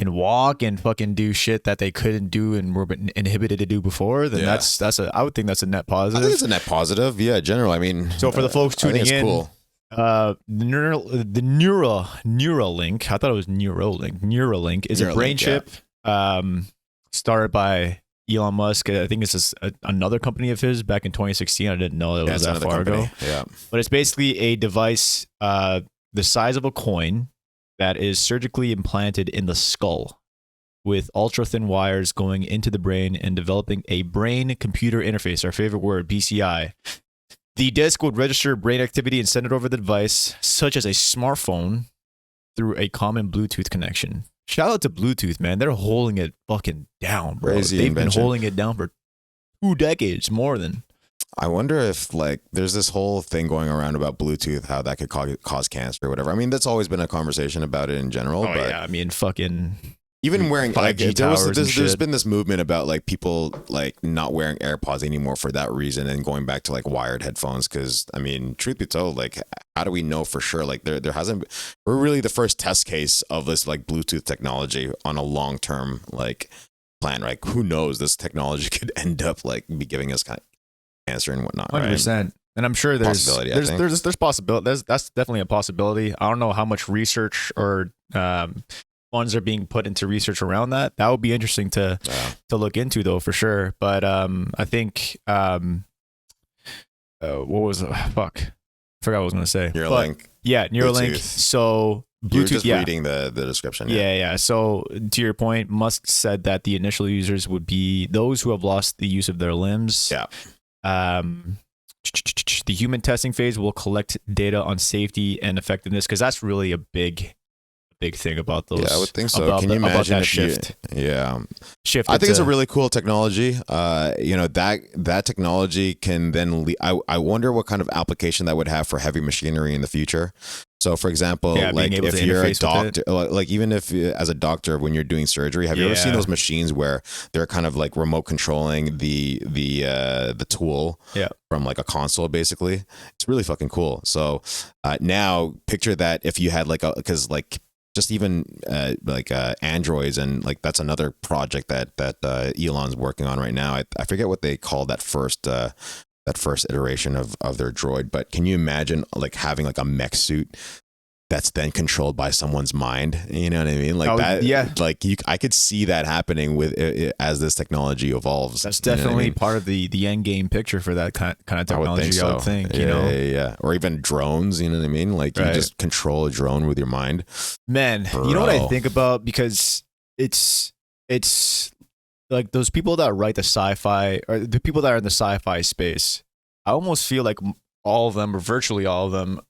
walk and fucking do shit that they couldn't do and were inhibited to do before, then I would think that's a net positive. I think it's a net positive, yeah. General, I mean, so for the folks tuning in, cool. The Neuralink, I thought it was Neuralink is a brain chip, started by Elon Musk. I think it's another company of his back in 2016. I didn't know it was that far ago. Yeah. But it's basically a device the size of a coin that is surgically implanted in the skull with ultra thin wires going into the brain and developing a brain computer interface, our favorite word, BCI. The disc would register brain activity and send it over the device, such as a smartphone, through a common Bluetooth connection. Shout out to Bluetooth, man. They're holding it fucking down, bro. They've been holding it down for 2 decades, more than. I wonder if like there's this whole thing going around about Bluetooth, how that could cause cancer or whatever. I mean, that's always been a conversation about it in general. Oh, but yeah. I mean, fucking. Even wearing 5G towers there's been this movement about like people like not wearing AirPods anymore for that reason and going back to like wired headphones. Cause I mean, truth be told, like, how do we know for sure? Like there hasn't, we're really the first test case of this like Bluetooth technology on a long-term like plan, right? Who knows, this technology could end up like be giving us kind of cancer and whatnot. 100%. Right? And I'm sure there's possibility. That's definitely a possibility. I don't know how much research or, funds are being put into research around that. That would be interesting to look into, though, for sure. But I think what was fuck? I forgot what I was gonna say. Neuralink. Neuralink. Bluetooth. So Bluetooth. You're just reading the description. Yeah. So to your point, Musk said that the initial users would be those who have lost the use of their limbs. Yeah. The human testing phase will collect data on safety and effectiveness, because that's really a big thing about those. Yeah, I would think so. Can you imagine if shift? Shift. I think it's a really cool technology. That technology can then. I wonder what kind of application that would have for heavy machinery in the future. So, for example, like if you're a doctor, like even if as a doctor when you're doing surgery, have you ever seen those machines where they're kind of like remote controlling the tool from like a console, basically? It's really fucking cool. So now picture that if you had because just even androids, and like that's another project that Elon's working on right now. I forget what they call that first iteration of their droid, but can you imagine like having like a mech suit that's then controlled by someone's mind? You know what I mean? Like I could see that happening with as this technology evolves. That's definitely part of the end game picture for that kind of technology. I would think, yeah. Or even drones. You know what I mean? Like you just control a drone with your mind. Man, you know what I think about, because it's like those people that write the sci-fi, or the people that are in the sci-fi space. I almost feel like all of them, or virtually all of them,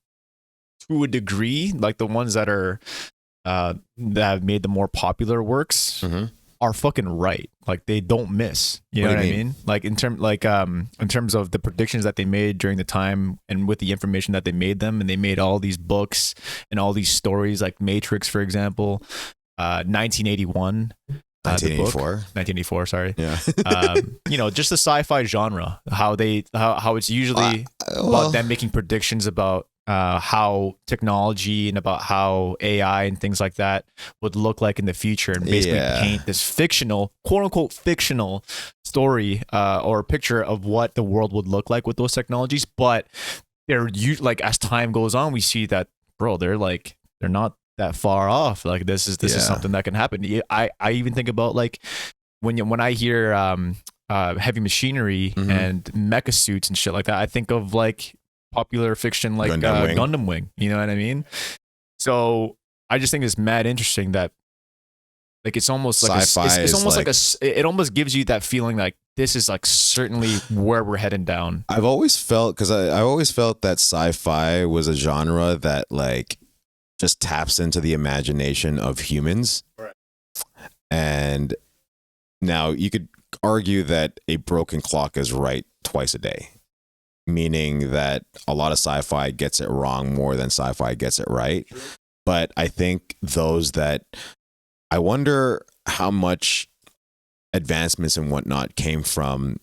to a degree, like the ones that are that have made the more popular works, are fucking right. Like they don't miss. You know what I mean? Like in terms of the predictions that they made during the time and with the information that they made them, and they made all these books and all these stories, like Matrix, for example, 1981. 1984, sorry. Yeah. Just the sci-fi genre, how it's usually about them making predictions about how technology and about how AI and things like that would look like in the future, and basically paint this fictional, quote unquote fictional story or picture of what the world would look like with those technologies. But they're like, as time goes on, we see that bro, they're not that far off. Like this is something that can happen. I even think about like when I hear heavy machinery and mecha suits and shit like that, I think of like popular fiction like Gundam Wing. You know what I mean? So I just think it's mad interesting that like it's almost like sci-fi it's almost like it almost gives you that feeling like this is like certainly where we're heading down. I've always felt, because I always felt that sci-fi was a genre that like just taps into the imagination of humans. Right. And now you could argue that a broken clock is right twice a day, meaning that a lot of sci-fi gets it wrong more than sci-fi gets it right. True. But I think I wonder how much advancements and whatnot came from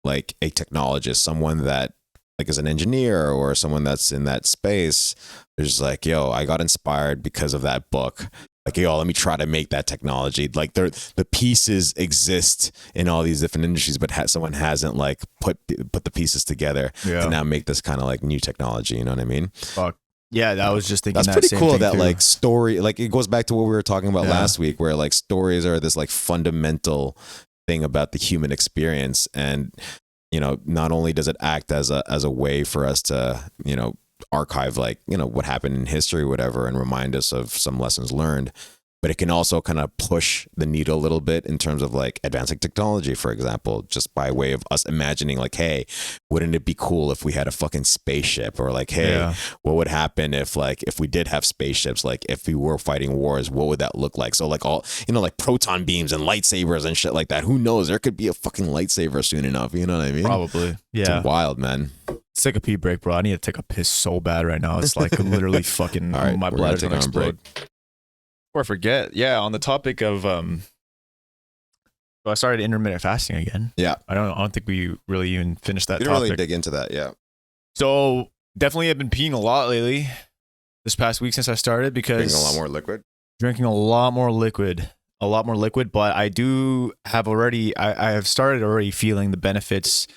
like a technologist, someone that like is an engineer or someone that's in that space. They're just like, yo, I got inspired because of that book. Like, yo, let me try to make that technology. Like the pieces exist in all these different industries, but someone hasn't like put the pieces together to now make this kind of like new technology. You know what I mean? Fuck. Yeah, I was just thinking that's pretty cool. That too. Like story, like it goes back to what we were talking about last week, where like stories are this like fundamental thing about the human experience, and you know, not only does it act as a way for us to, you know, archive like, you know, what happened in history, whatever, and remind us of some lessons learned, but it can also kind of push the needle a little bit in terms of like advancing technology, for example, just by way of us imagining like, hey, wouldn't it be cool if we had a fucking spaceship? Or like, hey, what would happen if we did have spaceships? Like if we were fighting wars, what would that look like? So like all, you know, like proton beams and lightsabers and shit like that. Who knows? There could be a fucking lightsaber soon enough. You know what I mean? Probably. Yeah. It's wild, man. Let's take a pee break, bro. I need to take a piss so bad right now. It's like literally fucking all right, my bladder's gonna explode. Before I forget, on the topic of so I started intermittent fasting again. Yeah. I don't think we really even finished that topic. Didn't really dig into that, yeah. So definitely I've been peeing a lot lately. This past week since I started, because drinking a lot more liquid. Drinking a lot more liquid, but I do have already I have started already feeling the benefits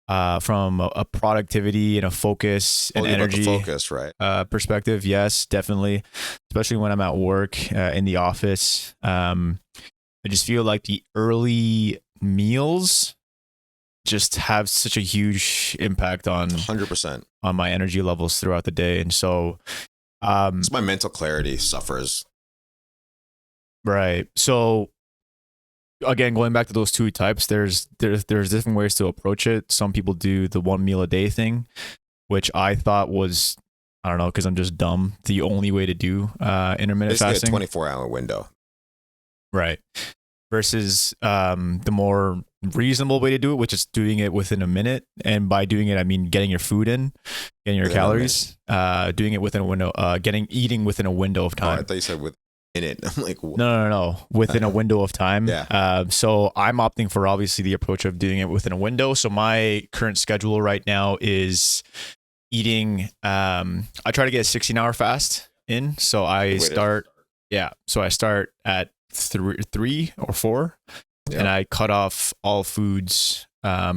from a productivity and a focus and energy focus, right? Perspective. Yes, definitely. Especially when I'm at work in the office. I just feel like the early meals just have such a huge impact on 100% on my energy levels throughout the day. And so my mental clarity suffers. Right. So again, going back to those two types, there's different ways to approach it. Some people do the 1 meal a day thing, which I thought was, I don't know, because I'm just dumb, the only way to do intermittent fasting. A 24-hour window. Right. Versus the more reasonable way to do it, which is doing it within a minute. And by doing it, I mean getting your food in, getting your calories, doing it within a window, eating within a window of time. Oh, I thought you said within it. I'm like, what? No. Within a window of time. Yeah. So I'm opting for obviously the approach of doing it within a window. So my current schedule right now is eating. I try to get a 16-hour fast in. So I start. Yeah. So I start at 3 or 4, and I cut off all foods by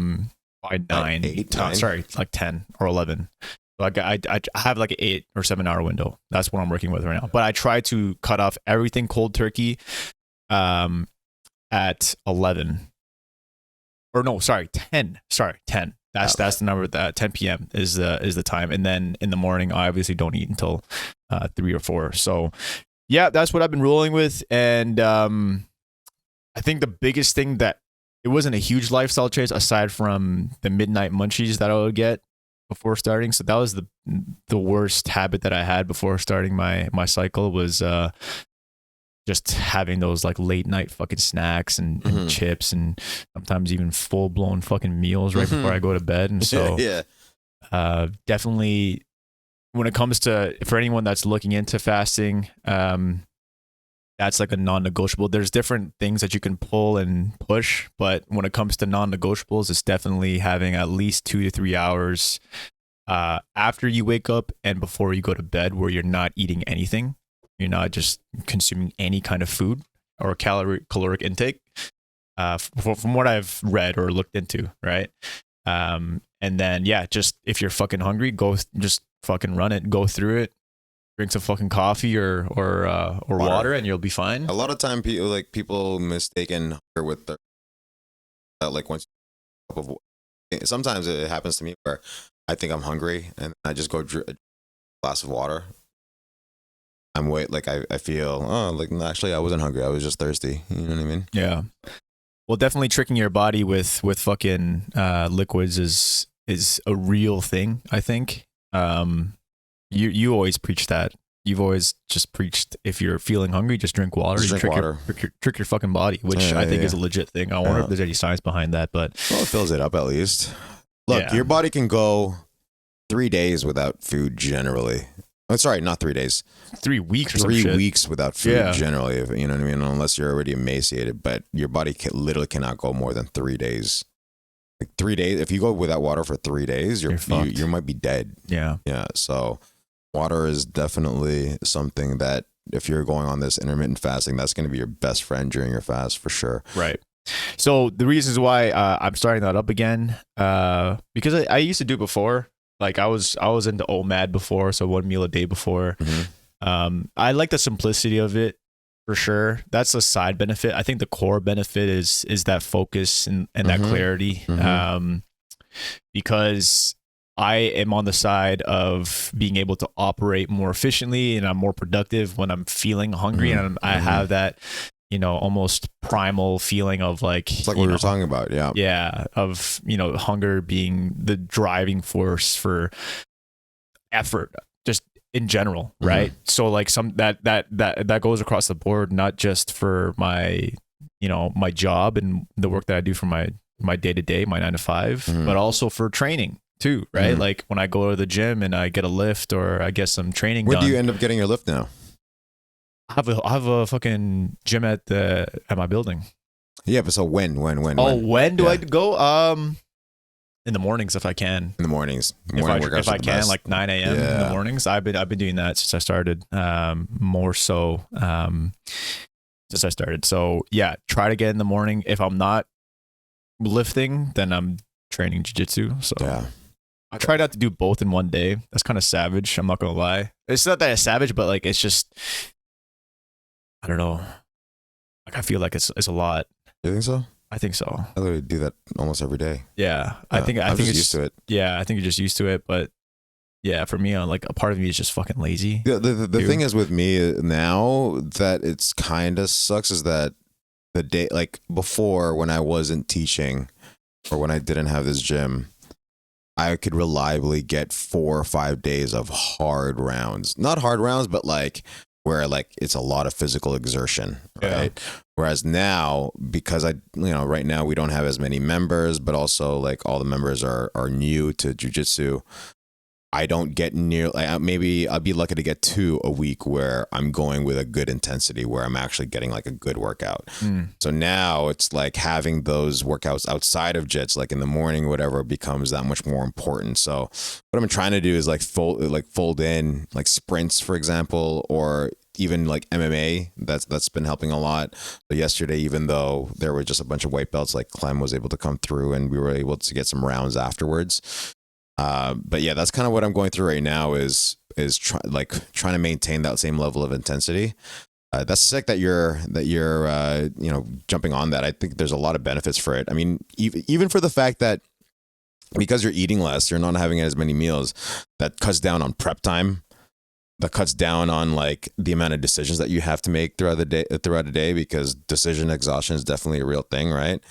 9. 8, 9? Sorry, like 10 or 11. So I have like an 8 or 7 hour window. That's what I'm working with right now. But I try to cut off everything cold turkey at 11. Or no, sorry, 10. Sorry, 10. That's the number. That 10 p.m. is the time. And then in the morning, I obviously don't eat until 3 or 4. So yeah, that's what I've been rolling with. And I think the biggest thing that it wasn't a huge lifestyle change aside from the midnight munchies that I would get before starting. So that was the worst habit that I had before starting my cycle was just having those like late night fucking snacks and chips and sometimes even full blown fucking meals right before I go to bed. And so definitely when it comes to, for anyone that's looking into fasting, that's like a non-negotiable. There's different things that you can pull and push, but when it comes to non-negotiables, it's definitely having at least 2 to 3 hours after you wake up and before you go to bed where you're not eating anything. You're not just consuming any kind of food or caloric intake from what I've read or looked into, right? And then, just if you're fucking hungry, just fucking run it, go through it, drink some fucking coffee or water, and you'll be fine. A lot of time, people mistaken hunger with their like once. Sometimes it happens to me where I think I'm hungry and I just go drink a glass of water. I feel, like actually I wasn't hungry. I was just thirsty. You know what I mean? Yeah. Well, definitely tricking your body with fucking liquids is a real thing, I think. You always preach that. You've always just preached, if you're feeling hungry, just drink water. Just drink water. Trick your fucking body, which I think is a legit thing. I wonder if there's any science behind that, but well, it fills it up at least. Look, your body can go 3 days without food generally. Oh, sorry, not 3 days. 3 weeks or 3 weeks without food generally, you know what I mean? Unless you're already emaciated, but your body literally cannot go more than 3 days. Like 3 days, if you go without water for 3 days, you might be dead. Yeah. Yeah. So water is definitely something that if you're going on this intermittent fasting, that's going to be your best friend during your fast for sure. Right. So the reasons why I'm starting that up again, because I used to do it before. Like I was into OMAD before, so 1 meal a day before. Mm-hmm. I like the simplicity of it for sure. That's a side benefit. I think the core benefit is that focus and that clarity. Mm-hmm. Because I am on the side of being able to operate more efficiently and I'm more productive when I'm feeling hungry and I have that, almost primal feeling of like, it's like what we were talking about. Yeah. Yeah. Of, hunger being the driving force for effort just in general. Right. So like that goes across the board, not just for my, my job and the work that I do for my day to day, my 9 to 5, but also for training too. Right. Like when I go to the gym and I get a lift or I get some training Where done. do you end up getting your lift now? I have a fucking gym at my building. Yeah, but so when? When do I go? In the mornings if I can. In the mornings. If I can, like 9 a.m. in the mornings. I've been doing that since I started. More so since I started. So yeah, try to get in the morning. If I'm not lifting, then I'm training jiu-jitsu. So yeah. I try not to do both in one day. That's kind of savage. I'm not gonna lie. It's not that it's savage, but like it's just. I don't know. Like I feel like it's a lot. You think so? I think so. I literally do that almost every day. Yeah. I think I'm just used to it. Yeah, I think you're just used to it. But yeah, for me, like a part of me is just fucking lazy. The thing is with me now that it's kind of sucks is that the day, like before when I wasn't teaching or when I didn't have this gym, I could reliably get 4 or 5 days of hard rounds. Not hard rounds, but like where like it's a lot of physical exertion, right? Yeah. Whereas now, because right now we don't have as many members, but also like all the members are new to jiu-jitsu. I don't get near, like maybe I'll be lucky to get 2 a week where I'm going with a good intensity, where I'm actually getting like a good workout. So now it's like having those workouts outside of jits, like in the morning, whatever, becomes that much more important. So what I'm trying to do is like fold in like sprints, for example, or even like MMA. That's been helping a lot. But yesterday, even though there were just a bunch of white belts, like Clem was able to come through and we were able to get some rounds afterwards. But yeah, that's kind of what I'm going through right now is trying to maintain that same level of intensity. That's sick that you're jumping on that. I think there's a lot of benefits for it. I mean, even for the fact that because you're eating less, you're not having as many meals, that cuts down on prep time. That cuts down on like the amount of decisions that you have to make throughout a day, because decision exhaustion is definitely a real thing, right?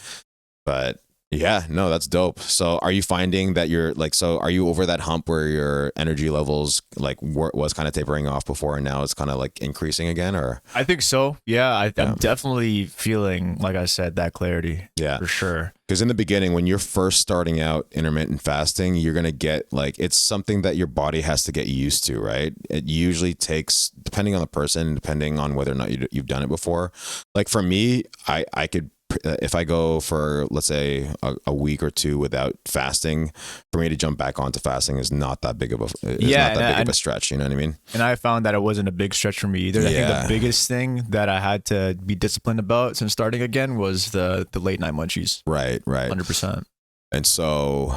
But yeah, no, that's dope. So are you finding that are you over that hump where your energy levels like was kind of tapering off before and now it's kind of like increasing again, or? I think so. Yeah. I'm definitely feeling, like I said, that clarity. Yeah, for sure. Because in the beginning, when you're first starting out intermittent fasting, you're going to get like, it's something that your body has to get used to, right? It usually takes, depending on the person, depending on whether or not you've done it before. Like for me, I could, if I go for, let's say, a week or 2 without fasting, for me to jump back onto fasting is not that big of a stretch. You know what I mean? And I found that it wasn't a big stretch for me either. I think the biggest thing that I had to be disciplined about since starting again was the late night munchies. Right. 100%. And so,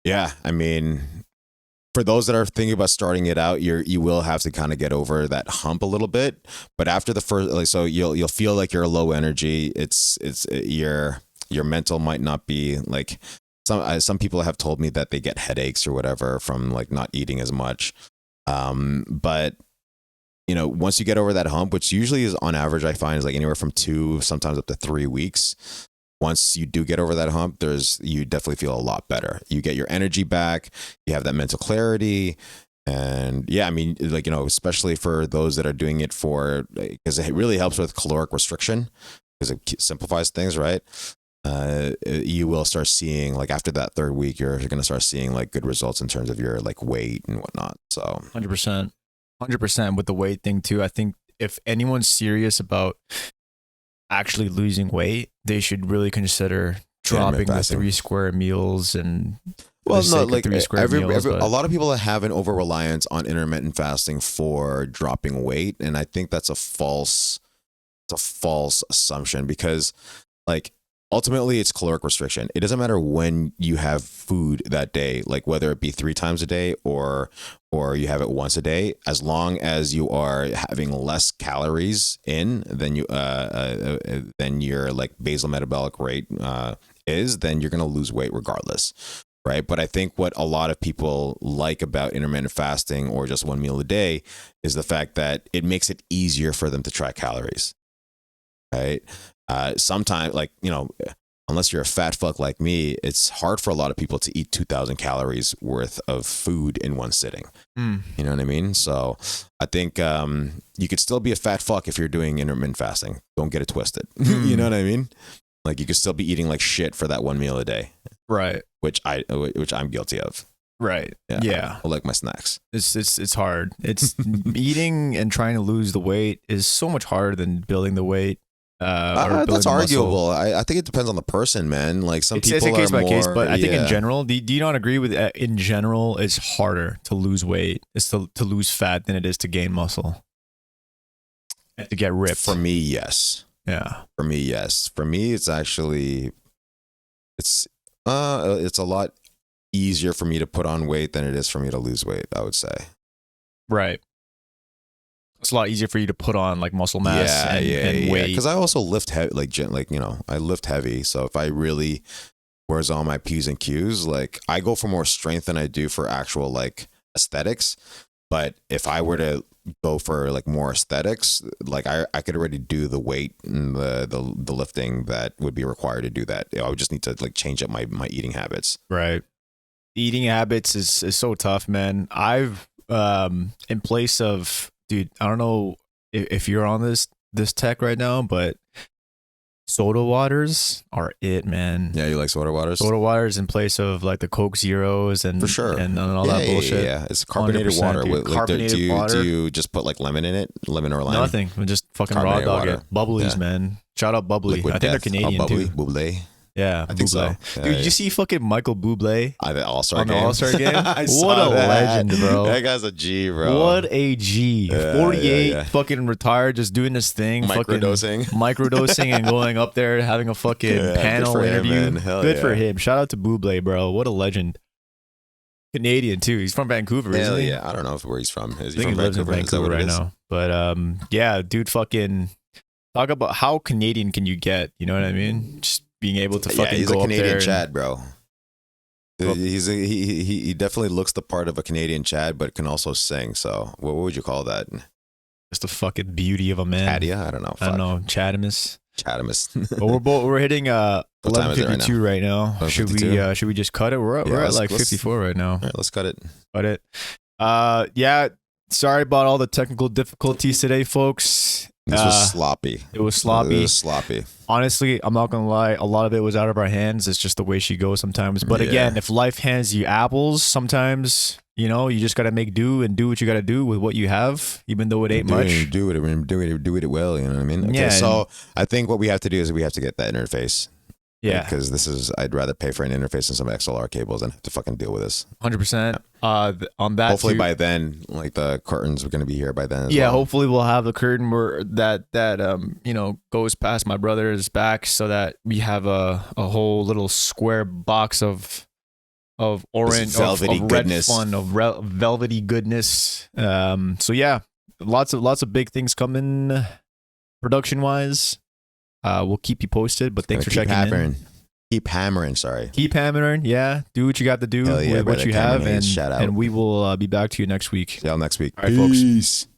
yeah, I mean, for those that are thinking about starting it out, you will have to kind of get over that hump a little bit. But after the first, like, so you'll feel like you're low energy. It's your mental might not be like some people have told me that they get headaches or whatever from like not eating as much. But once you get over that hump, which usually is on average, I find is like anywhere from 2, sometimes up to 3 weeks. Once you do get over that hump, you definitely feel a lot better. You get your energy back. You have that mental clarity. And yeah, I mean, like, especially for those that are doing it because it really helps with caloric restriction because it simplifies things, right? You will start seeing, like, after that 3rd week, you're going to start seeing like good results in terms of your like weight and whatnot. So 100% with the weight thing too. I think if anyone's serious about actually losing weight, they should really consider dropping the 3 square meals and a lot of people have an over reliance on intermittent fasting for dropping weight, and I think that's a false assumption because, like, ultimately it's caloric restriction. It doesn't matter when you have food that day, like whether it be 3 times a day or you have it once a day, as long as you are having less calories in than your like basal metabolic rate is, then you're going to lose weight regardless. Right. But I think what a lot of people like about intermittent fasting or just 1 meal a day is the fact that it makes it easier for them to track calories. Right. Sometimes, like, unless you're a fat fuck like me, it's hard for a lot of people to eat 2,000 calories worth of food in one sitting. You know what I mean? So I think you could still be a fat fuck if you're doing intermittent fasting. Don't get it twisted. You know what I mean? Like, you could still be eating like shit for that 1 meal a day. Right. Which I'm guilty of. Right. Yeah. I like my snacks. It's hard. It's eating and trying to lose the weight is so much harder than building the weight. That's arguable. I think it depends on the person, man. Like, some people it's a case are by case, but I think in general, do you not agree with in general, it's harder to lose weight, it's to lose fat than it is to gain muscle, and to get ripped? For me, yes. Yeah. For me, yes. For me, it's actually it's a lot easier for me to put on weight than it is for me to lose weight, I would say. Right. It's a lot easier for you to put on like muscle mass and weight. Because I also lift heavy, I lift heavy. So if I really wears on my P's and Q's, like, I go for more strength than I do for actual like aesthetics. But if I were to go for like more aesthetics, like I could already do the weight and the lifting that would be required to do that. I would just need to like change up my eating habits. Right. Eating habits is so tough, man. I've in place of, dude, I don't know if you're on this tech right now, but soda waters are it, man. Yeah, you like soda waters? Soda waters in place of like the Coke Zeros and for sure and all that bullshit. Yeah, it's carbonated water. Carbonated water. Do you just put like lemon in it? Lemon or lime? Nothing. Just fucking raw dog it. Bubblies, man. Shout out Bubbly. Liquid I think they're Canadian too. Bubbly. Yeah, I think so. Dude, did you see fucking Michael Bublé on the All-Star game? What a legend, bro. That guy's a G, bro. What a G. 48, fucking retired, just doing this thing. Microdosing and going up there, having a fucking panel interview. Good for him. Shout out to Bublé, bro. What a legend. Canadian, too. He's from Vancouver, isn't he? Yeah, I don't know where he's from. Is he from Vancouver? He lives in Vancouver right now. But yeah, dude, fucking talk about how Canadian can you get? You know what I mean? Just being able to fucking he's go a Canadian up there Chad, bro. He definitely looks the part of a Canadian Chad, but can also sing. So what would you call that? Just the fucking beauty of a man. Chadia? I don't know. I don't know. Chadamus. But we're hitting 11:52 right now. 11:52? Should we just cut it? We're at like 54 right now. All right, let's cut it. Yeah. Sorry about all the technical difficulties today, folks. This was sloppy. It was sloppy. Honestly, I'm not gonna lie. A lot of it was out of our hands. It's just the way she goes sometimes. But again, if life hands you apples, sometimes you just gotta make do and do what you gotta do with what you have, even though it ain't much. Do it well. You know what I mean? Okay, yeah. So I think what we have to do is we have to get that interface. Yeah, because I'd rather pay for an interface and some XLR cables than have to fucking deal with this. 100%. On that, hopefully by then, like, the curtains are going to be here by then. Hopefully we'll have the curtain where that goes past my brother's back, so that we have a whole little square box of of orange, velvety of red goodness. fun, of velvety goodness. So yeah, lots of big things coming production wise. We'll keep you posted, but thanks for checking in. Keep hammering, sorry. Keep hammering, yeah. Do what you got to do with what you have, and we will be back to you next week. See y'all next week. All right, folks.